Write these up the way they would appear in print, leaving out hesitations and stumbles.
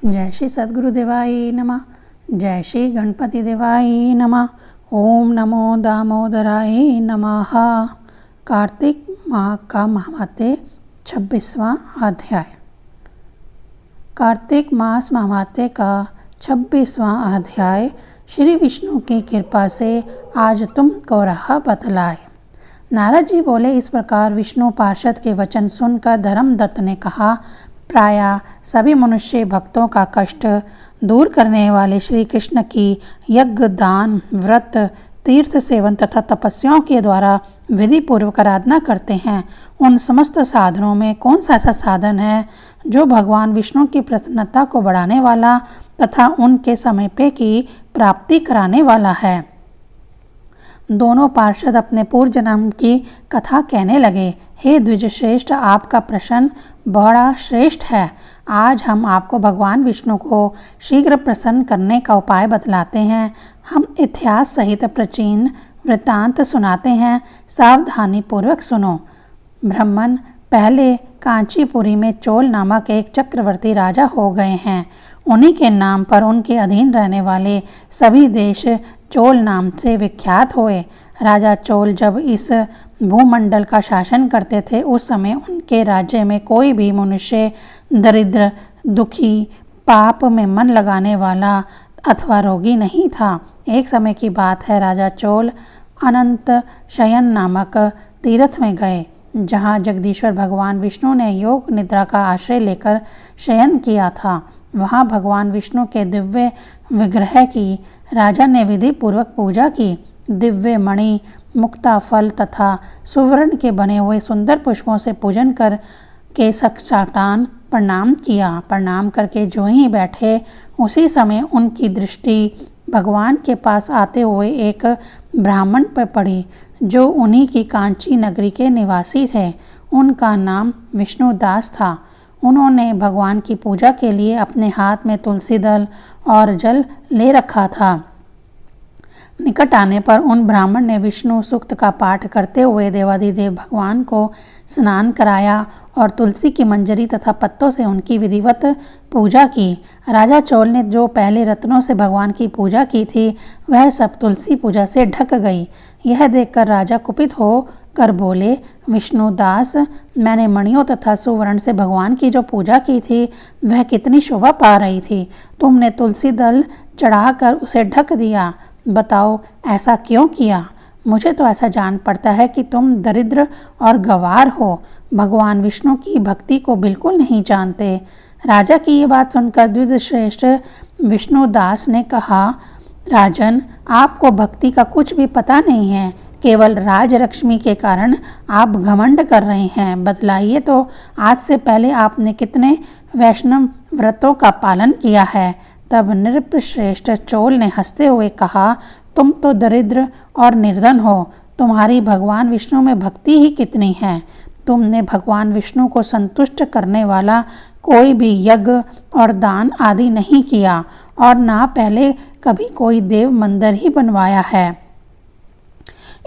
जय श्री सद्गुरुदेवाय नमः। जय श्री गणपति देवाय नमः। ओम नमो दामोदराय नमः। कार्तिक माह का महावात्य 26वां अध्याय। कार्तिक मास महावात्य का 26वां अध्याय श्री विष्णु की कृपा से आज तुमको राह बतलाए। नारद जी बोले, इस प्रकार विष्णु पार्षद के वचन सुनकर धर्मदत्त ने कहा, प्रायः सभी मनुष्य भक्तों का कष्ट दूर करने वाले श्री कृष्ण की यज्ञ, दान, व्रत, तीर्थ सेवन तथा तपस्याओं के द्वारा विधि पूर्वक आराधना करते हैं। उन समस्त साधनों में कौन सा ऐसा साधन है जो भगवान विष्णु की प्रसन्नता को बढ़ाने वाला तथा उनके समीपे की प्राप्ति कराने वाला है। दोनों पार्षद अपने पूर्व जन्म की कथा कहने लगे। हे द्विज श्रेष्ठ, आपका प्रश्न बड़ा श्रेष्ठ है। आज हम आपको भगवान विष्णु को शीघ्र प्रसन्न करने का उपाय बतलाते हैं। हम इतिहास सहित प्राचीन वृत्तांत सुनाते हैं, सावधानी पूर्वक सुनो। ब्राह्मण पहले कांचीपुरी में चोल नामक एक चक्रवर्ती राजा हो गए हैं। उन्हीं के नाम पर उनके अधीन रहने वाले सभी देश चोल नाम से विख्यात हुए। राजा चोल जब इस भूमंडल का शासन करते थे, उस समय उनके राज्य में कोई भी मनुष्य दरिद्र, दुखी, पाप में मन लगाने वाला अथवा रोगी नहीं था। एक समय की बात है, राजा चोल अनंत शयन नामक तीर्थ में गए, जहाँ जगदीश्वर भगवान विष्णु ने योग निद्रा का आश्रय लेकर शयन किया था। वहाँ भगवान विष्णु के दिव्य विग्रह की राजा ने विधि पूर्वक पूजा की। दिव्य मणि, मुक्ता फल तथा सुवर्ण के बने हुए सुंदर पुष्पों से पूजन कर के साष्टांग प्रणाम किया। प्रणाम करके जो ही बैठे, उसी समय उनकी दृष्टि भगवान के पास आते हुए एक ब्राह्मण पर पड़ी, जो उन्हीं की कांची नगरी के निवासी थे। उनका नाम विष्णुदास था। उन्होंने भगवान की पूजा के लिए अपने हाथ में तुलसी दल और जल ले रखा था। निकट आने पर उन ब्राह्मण ने विष्णु सूक्त का पाठ करते हुए देवाधिदेव भगवान को स्नान कराया और तुलसी की मंजरी तथा पत्तों से उनकी विधिवत पूजा की। राजा चोल ने जो पहले रत्नों से भगवान की पूजा की थी, वह सब तुलसी पूजा से ढक गई। यह देखकर राजा कुपित हो कर बोले, विष्णुदास, मैंने मणियों तथा सुवर्ण से भगवान की जो पूजा की थी, वह कितनी शोभा पा रही थी। तुमने तुलसी दल चढ़ाकर उसे ढक दिया। बताओ, ऐसा क्यों किया? मुझे तो ऐसा जान पड़ता है कि तुम दरिद्र और गंवार हो, भगवान विष्णु की भक्ति को बिल्कुल नहीं जानते। राजा की ये बात सुनकर द्विज श्रेष्ठ विष्णुदास ने कहा, राजन, आपको भक्ति का कुछ भी पता नहीं है। केवल राजलक्ष्मी के कारण आप घमंड कर रहे हैं। बतलाइए तो, आज से पहले आपने कितने वैष्णव व्रतों का पालन किया है? तब नृपश्रेष्ठ चोल ने हंसते हुए कहा, तुम तो दरिद्र और निर्धन हो। तुम्हारी भगवान विष्णु में भक्ति ही कितनी है। तुमने भगवान विष्णु को संतुष्ट करने वाला कोई भी यज्ञ और दान आदि नहीं किया, और ना पहले कभी कोई देव मंदिर ही बनवाया है।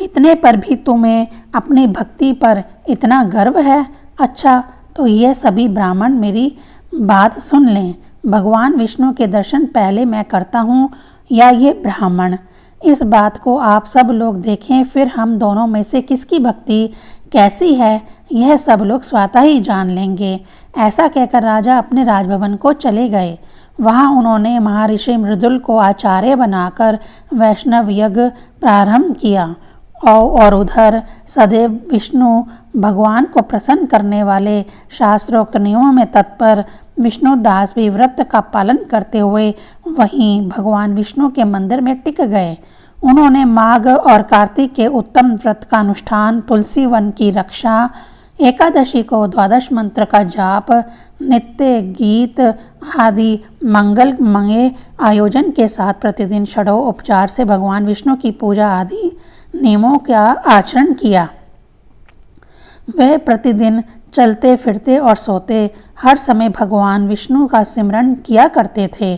इतने पर भी तुम्हें अपनी भक्ति पर इतना गर्व है। अच्छा, तो ये सभी ब्राह्मण मेरी बात सुन लें। भगवान विष्णु के दर्शन पहले मैं करता हूँ या ये ब्राह्मण? इस बात को आप सब लोग देखें, फिर हम दोनों में से किसकी भक्ति कैसी है, यह सब लोग स्वतः ही जान लेंगे। ऐसा कहकर राजा अपने राजभवन को चले गए। वहाँ उन्होंने महर्षि मृदुल को आचार्य बनाकर वैष्णव यज्ञ प्रारंभ किया, और उधर सदैव विष्णु भगवान को प्रसन्न करने वाले शास्त्रोक्त नियमों में तत्पर विष्णुदास भी व्रत का पालन करते हुए वहीं भगवान विष्णु के मंदिर में टिक गए। उन्होंने माघ और कार्तिक के उत्तम व्रत का अनुष्ठान, तुलसी वन की रक्षा, एकादशी को द्वादश मंत्र का जाप, नित्य गीत आदि मंगलमय आयोजन के साथ प्रतिदिन षडो उपचार से भगवान विष्णु की पूजा आदि नियमों का आचरण किया। वे प्रतिदिन चलते फिरते और सोते हर समय भगवान विष्णु का सिमरन किया करते थे।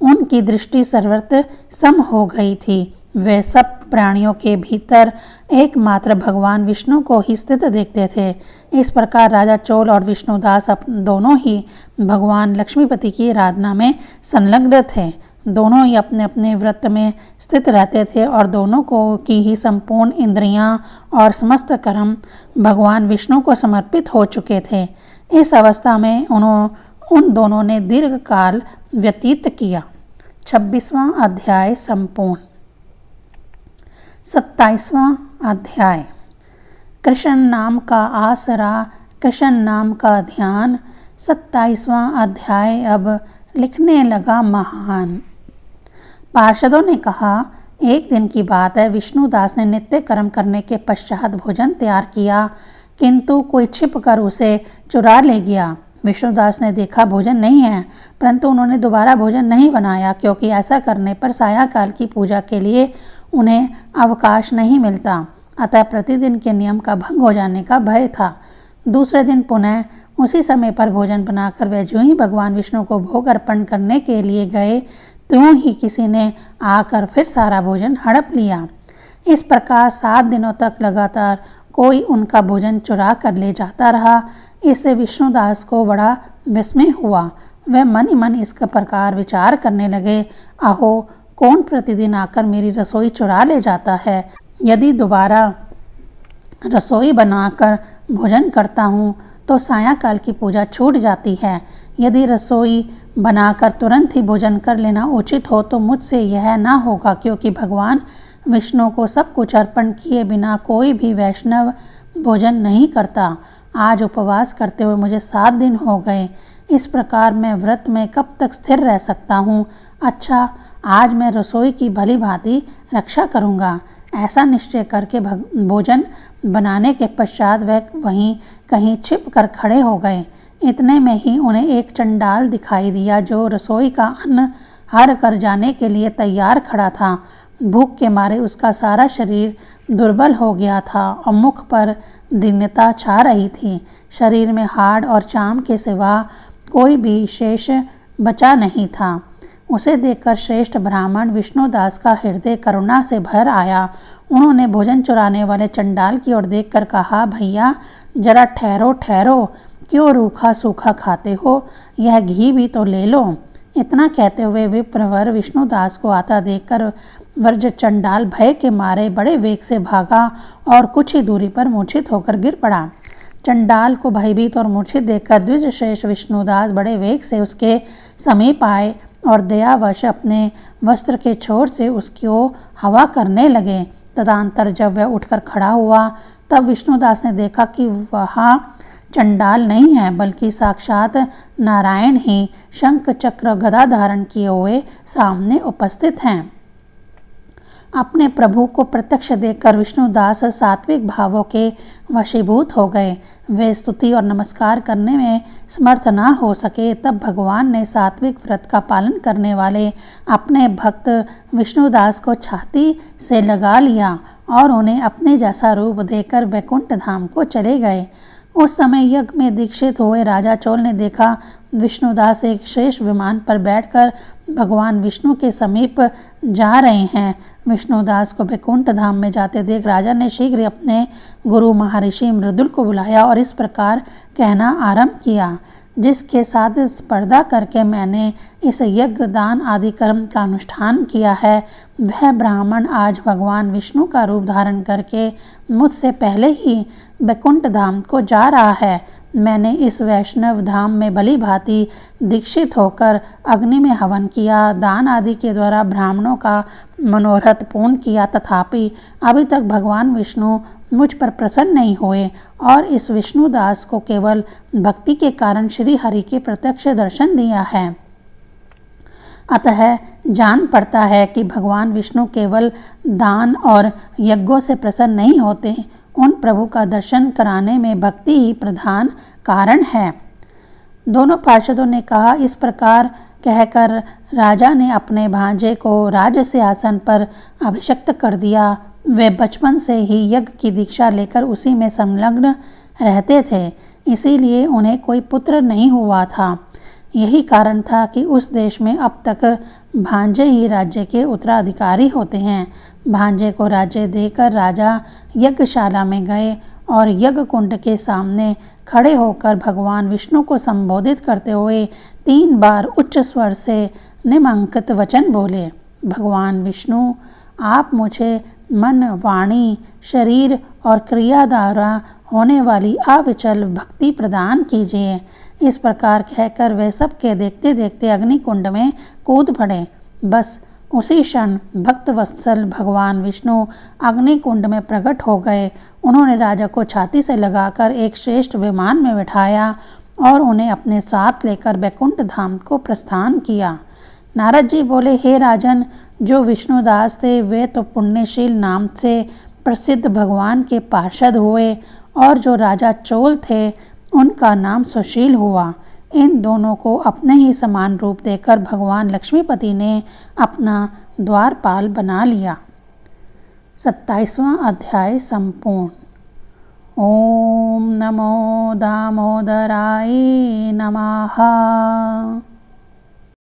उनकी दृष्टि सर्वत्र सम हो गई थी। वे सब प्राणियों के भीतर एकमात्र भगवान विष्णु को ही स्थित देखते थे। इस प्रकार राजा चोल और विष्णुदास दोनों ही भगवान लक्ष्मीपति की आराधना में संलग्न थे। दोनों ही अपने अपने व्रत में स्थित रहते थे और दोनों को की ही संपूर्ण इंद्रियां और समस्त कर्म भगवान विष्णु को समर्पित हो चुके थे। इस अवस्था में उन दोनों ने दीर्घ काल व्यतीत किया। 26वां अध्याय संपूर्ण। 27वां अध्याय। कृष्ण नाम का आसरा, कृष्ण नाम का ध्यान। 27वां अध्याय अब लिखने लगा महान। पार्षदों ने कहा, एक दिन की बात है, विष्णुदास ने नित्य कर्म करने के पश्चात भोजन तैयार किया, किंतु कोई छिप कर उसे चुरा ले गया। विष्णुदास ने देखा भोजन नहीं है, परंतु उन्होंने दोबारा भोजन नहीं बनाया, क्योंकि ऐसा करने पर सायंकाल की पूजा के लिए उन्हें अवकाश नहीं मिलता। अतः प्रतिदिन के नियम का भंग हो जाने का भय था। दूसरे दिन पुनः उसी समय पर भोजन बनाकर वे ज्यों ही भगवान विष्णु को भोग अर्पण करने के लिए गए, त्यों ही किसी ने आकर फिर सारा भोजन हड़प लिया। इस प्रकार 7 दिनों तक लगातार कोई उनका भोजन चुरा कर ले जाता रहा। इससे विष्णुदास को बड़ा विस्मय हुआ। वे मन ही मन इस प्रकार विचार करने लगे, अहो, कौन प्रतिदिन आकर मेरी रसोई चुरा ले जाता है? यदि दोबारा रसोई बनाकर भोजन करता हूँ तो सायंकाल की पूजा छूट जाती है। यदि रसोई बनाकर तुरंत ही भोजन कर लेना उचित हो तो मुझसे यह ना होगा, क्योंकि भगवान विष्णु को सब कुछ अर्पण किए बिना कोई भी वैष्णव भोजन नहीं करता। आज उपवास करते हुए मुझे 7 दिन हो गए। इस प्रकार मैं व्रत में कब तक स्थिर रह सकता हूँ? अच्छा, आज मैं रसोई की भली भांति रक्षा करूँगा। ऐसा निश्चय करके भोजन बनाने के पश्चात वह वहीं कहीं छिप कर खड़े हो गए। इतने में ही उन्हें एक चंडाल दिखाई दिया, जो रसोई का अन्न हर कर जाने के लिए तैयार खड़ा था। भूख के मारे उसका सारा शरीर दुर्बल हो गया था और मुख पर दीनता छा रही थी। शरीर में हाड़ और चाम के सिवा कोई भी शेष बचा नहीं था। उसे देखकर श्रेष्ठ ब्राह्मण विष्णुदास का हृदय करुणा से भर आया। उन्होंने भोजन चुराने वाले चंडाल की ओर देखकर कहा, भैया जरा ठहरो ठहरो, क्यों रूखा सूखा खाते हो? यह घी भी तो ले लो। इतना कहते हुए विप्रवर विष्णुदास को आता देखकर वर्ज चंडाल भय के मारे बड़े वेग से भागा और कुछ ही दूरी पर मूर्छित होकर गिर पड़ा। चंडाल को भयभीत और मूर्छित देखकर द्विजश्रेष्ठ विष्णुदास बड़े वेग से उसके समीप आए और दयावश अपने वस्त्र के छोर से उसको हवा करने लगे। तदंतर जब वह उठकर खड़ा हुआ तब विष्णुदास ने देखा कि वहाँ चंडाल नहीं है, बल्कि साक्षात नारायण ही शंख चक्र गदा धारण किए हुए सामने उपस्थित हैं। अपने प्रभु को प्रत्यक्ष देखकर विष्णुदास सात्विक भावों के वशीभूत हो गए। वे स्तुति और नमस्कार करने में समर्थ ना हो सके, तब भगवान ने सात्विक व्रत का पालन करने वाले अपने भक्त विष्णुदास को छाती से लगा लिया और उन्हें अपने जैसा रूप देकर वैकुंठ धाम को चले गए। उस समय यज्ञ में दीक्षित हुए राजा चोल ने देखा विष्णुदास एक श्रेष्ठ विमान पर बैठकर भगवान विष्णु के समीप जा रहे हैं। विष्णुदास को वैकुंठ धाम में जाते देख राजा ने शीघ्र अपने गुरु महर्षि मृदुल को बुलाया और इस प्रकार कहना आरंभ किया, जिसके साथ स्पर्धा करके मैंने इस यज्ञ दान आदि कर्म का अनुष्ठान किया है, वह ब्राह्मण आज भगवान विष्णु का रूप धारण करके मुझसे पहले ही वैकुंठ धाम को जा रहा है। मैंने इस वैष्णव धाम में भली भांति दीक्षित होकर अग्नि में हवन किया, दान आदि के द्वारा ब्राह्मणों का मनोरथ पूर्ण किया, तथापि अभी तक भगवान विष्णु मुझ पर प्रसन्न नहीं हुए और इस विष्णुदास को केवल भक्ति के कारण श्री हरि के प्रत्यक्ष दर्शन दिया है। अतः जान पड़ता है कि भगवान विष्णु केवल दान और यज्ञों से प्रसन्न नहीं होते, उन प्रभु का दर्शन कराने में भक्ति ही प्रधान कारण है। दोनों पार्षदों ने कहा। इस प्रकार कहकर राजा ने अपने भांजे को राज सिंहासन पर अभिषिक्त कर दिया। वे बचपन से ही यज्ञ की दीक्षा लेकर उसी में संलग्न रहते थे, इसीलिए उन्हें कोई पुत्र नहीं हुआ था। यही कारण था कि उस देश में अब तक भांजे ही राज्य के उत्तराधिकारी होते हैं। भांजे को राज्य देकर राजा यज्ञशाला में गए और यज्ञ कुंड के सामने खड़े होकर भगवान विष्णु को संबोधित करते हुए 3 बार उच्च स्वर से निम्नलिखित वचन बोले। भगवान विष्णु, आप मुझे मन, वाणी, शरीर और क्रिया द्वारा होने वाली अविचल भक्ति प्रदान कीजिए। इस प्रकार कहकर वे सबके देखते देखते अग्निकुंड में कूद पड़े। बस उसी क्षण भक्त वत्सल भगवान विष्णु अग्निकुंड में प्रकट हो गए। उन्होंने राजा को छाती से लगाकर एक श्रेष्ठ विमान में बिठाया और उन्हें अपने साथ लेकर वैकुंठ धाम को प्रस्थान किया। नारद जी बोले, हे राजन, जो विष्णुदास थे वे तो पुण्यशील नाम से प्रसिद्ध भगवान के पार्षद हुए और जो राजा चोल थे उनका नाम सुशील हुआ। इन दोनों को अपने ही समान रूप देकर भगवान लक्ष्मीपति ने अपना द्वारपाल बना लिया। 27वां अध्याय संपूर्ण। ओम नमो दामोदराय नमः।